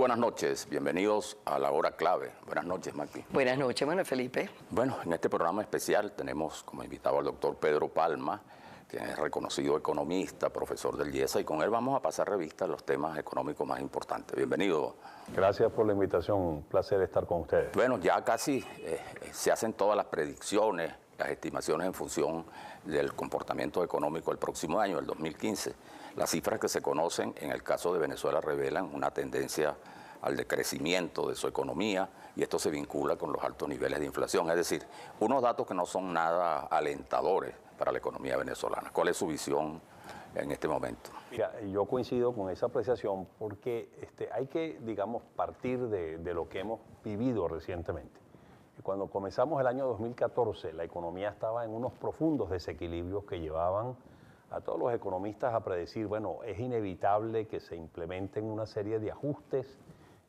buenas noches, bienvenidos a La Hora Clave. Buenas noches, Magdi. Buenas noches, Manuel Felipe. Bueno, en este programa especial tenemos como invitado al doctor Pedro Palma, quien es reconocido economista, profesor del IESA, y con él vamos a pasar revista a los temas económicos más importantes. Bienvenido. Gracias por la invitación, un placer estar con ustedes. Bueno, ya casi se hacen todas las predicciones, las estimaciones en función del comportamiento económico del próximo año, el 2015. Las cifras que se conocen en el caso de Venezuela revelan una tendencia al decrecimiento de su economía y esto se vincula con los altos niveles de inflación, es decir, unos datos que no son nada alentadores para la economía venezolana. ¿Cuál es su visión en este momento? Mira, yo coincido con esa apreciación porque hay que, digamos, partir de lo que hemos vivido recientemente. Cuando comenzamos el año 2014, la economía estaba en unos profundos desequilibrios que llevaban a todos los economistas a predecir, bueno, es inevitable que se implementen una serie de ajustes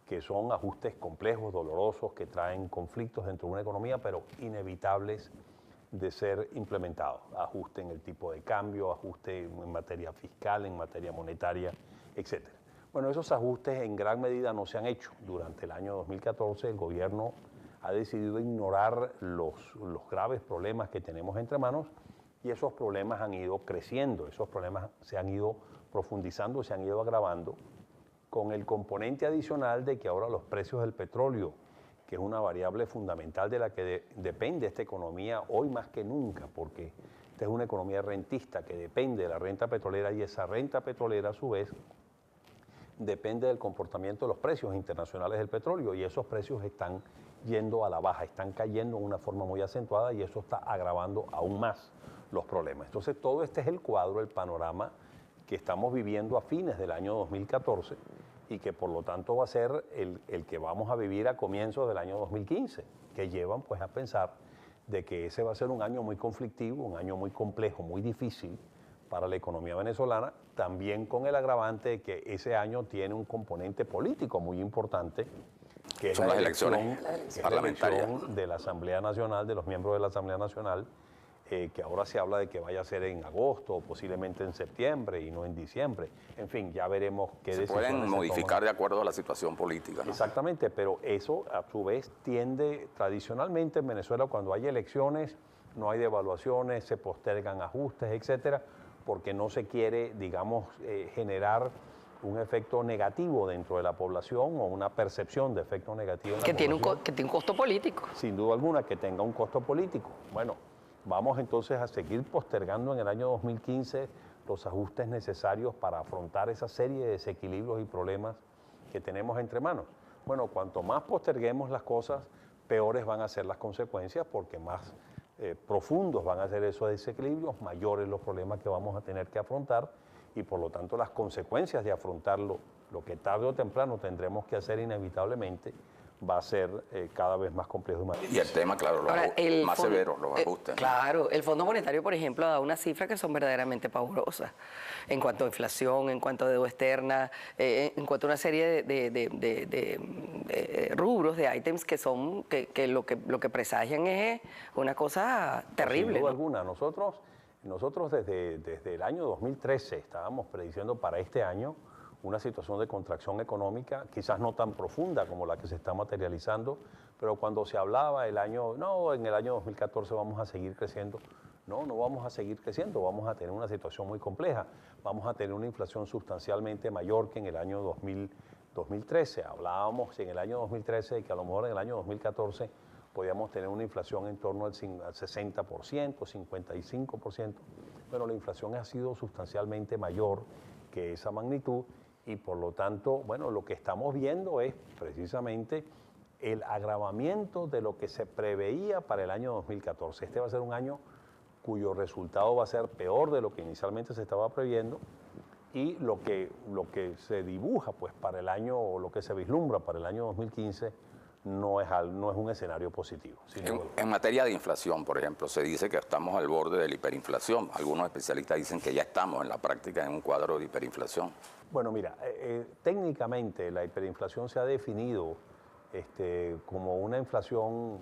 que son ajustes complejos, dolorosos, que traen conflictos dentro de una economía, pero inevitables de ser implementados. Ajuste en el tipo de cambio, ajuste en materia fiscal, en materia monetaria, etc. Bueno, esos ajustes en gran medida no se han hecho. Durante el año 2014 el gobierno ha decidido ignorar los graves problemas que tenemos entre manos y esos problemas han ido creciendo, esos problemas se han ido profundizando, se han ido agravando, con el componente adicional de que ahora los precios del petróleo, que es una variable fundamental de la que depende esta economía hoy más que nunca, porque esta es una economía rentista que depende de la renta petrolera y esa renta petrolera a su vez depende del comportamiento de los precios internacionales del petróleo y esos precios están yendo a la baja, están cayendo de una forma muy acentuada y eso está agravando aún más los problemas. Entonces todo este es el cuadro, el panorama que estamos viviendo a fines del año 2014 y que por lo tanto va a ser el que vamos a vivir a comienzos del año 2015, que llevan pues a pensar de que ese va a ser un año muy conflictivo, un año muy complejo, muy difícil para la economía venezolana, también con el agravante de que ese año tiene un componente político muy importante, que es la elección parlamentarias de la Asamblea Nacional, de los miembros de la Asamblea Nacional, que ahora se habla de que vaya a ser en agosto o posiblemente en septiembre y no en diciembre. En fin, ya veremos qué decisiones se pueden modificar de acuerdo a la situación política, ¿no? Exactamente, pero eso a su vez tiende, tradicionalmente en Venezuela cuando hay elecciones, no hay devaluaciones, se postergan ajustes, etcétera, porque no se quiere, digamos, generar un efecto negativo dentro de la población o una percepción de efecto negativo en la población. Que tiene un costo político. Sin duda alguna, que tenga un costo político. Bueno, vamos entonces a seguir postergando en el año 2015 los ajustes necesarios para afrontar esa serie de desequilibrios y problemas que tenemos entre manos. Bueno, cuanto más posterguemos las cosas, peores van a ser las consecuencias porque más profundos van a ser esos desequilibrios, mayores los problemas que vamos a tener que afrontar y por lo tanto las consecuencias de afrontarlo, lo que tarde o temprano tendremos que hacer inevitablemente, va a ser cada vez más complejo y más difícil. Y el tema, claro, más severo, los ajustes. Claro, el Fondo Monetario, por ejemplo, ha dado unas cifras que son verdaderamente pavorosas en cuanto a inflación, en cuanto a deuda externa, en cuanto a una serie de rubros, de ítems que son que lo que presagian es una cosa terrible. Sin duda alguna, nosotros desde el año 2013 estábamos prediciendo para este año una situación de contracción económica, quizás no tan profunda como la que se está materializando, pero cuando se hablaba en el año 2014 vamos a seguir creciendo, no vamos a seguir creciendo, vamos a tener una situación muy compleja, vamos a tener una inflación sustancialmente mayor que en el año 2013. Hablábamos en el año 2013 de que a lo mejor en el año 2014 podíamos tener una inflación en torno al 60%, 55%, pero la inflación ha sido sustancialmente mayor que esa magnitud y por lo tanto, bueno, lo que estamos viendo es precisamente el agravamiento de lo que se preveía para el año 2014. Este va a ser un año cuyo resultado va a ser peor de lo que inicialmente se estaba previendo y lo que se dibuja pues para el año, o lo que se vislumbra para el año 2015 no es un escenario positivo. En materia de inflación, por ejemplo, se dice que estamos al borde de la hiperinflación. Algunos especialistas dicen que ya estamos en la práctica en un cuadro de hiperinflación. Bueno, mira, técnicamente la hiperinflación se ha definido como una inflación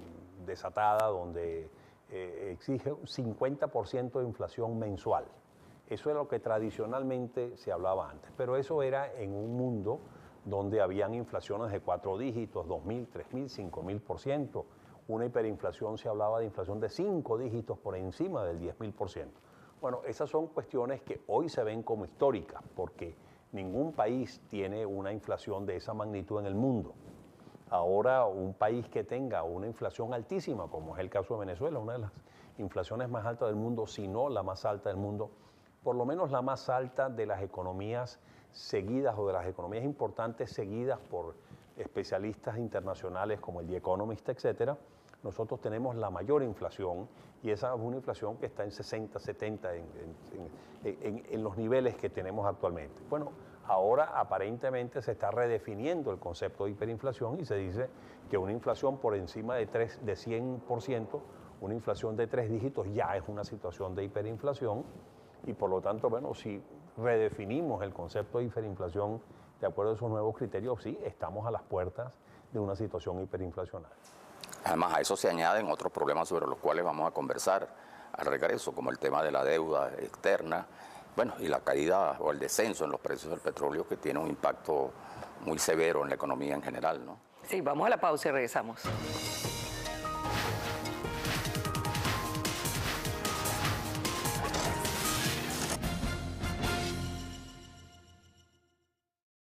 desatada donde exige un 50% de inflación mensual. Eso es lo que tradicionalmente se hablaba antes, pero eso era en un mundo donde habían inflaciones de 4 dígitos, 2.000, 3.000, 5.000%. Una hiperinflación, se hablaba de inflación de 5 dígitos por encima del 10.000%. Bueno, esas son cuestiones que hoy se ven como históricas, porque ningún país tiene una inflación de esa magnitud en el mundo. Ahora, un país que tenga una inflación altísima, como es el caso de Venezuela, una de las inflaciones más altas del mundo, si no la más alta del mundo, por lo menos la más alta de las economías seguidas o de las economías importantes seguidas por especialistas internacionales como el The Economist, etcétera. Nosotros tenemos la mayor inflación y esa es una inflación que está en 60, 70, en los niveles que tenemos actualmente. Bueno, ahora aparentemente se está redefiniendo el concepto de hiperinflación y se dice que una inflación por encima de 100%, una inflación de 3 dígitos ya es una situación de hiperinflación y por lo tanto, bueno, si redefinimos el concepto de hiperinflación de acuerdo a esos nuevos criterios, sí, estamos a las puertas de una situación hiperinflacionaria. Además, a eso se añaden otros problemas sobre los cuales vamos a conversar al regreso, como el tema de la deuda externa, bueno, y la caída o el descenso en los precios del petróleo, que tiene un impacto muy severo en la economía en general, ¿no? Sí, vamos a la pausa y regresamos.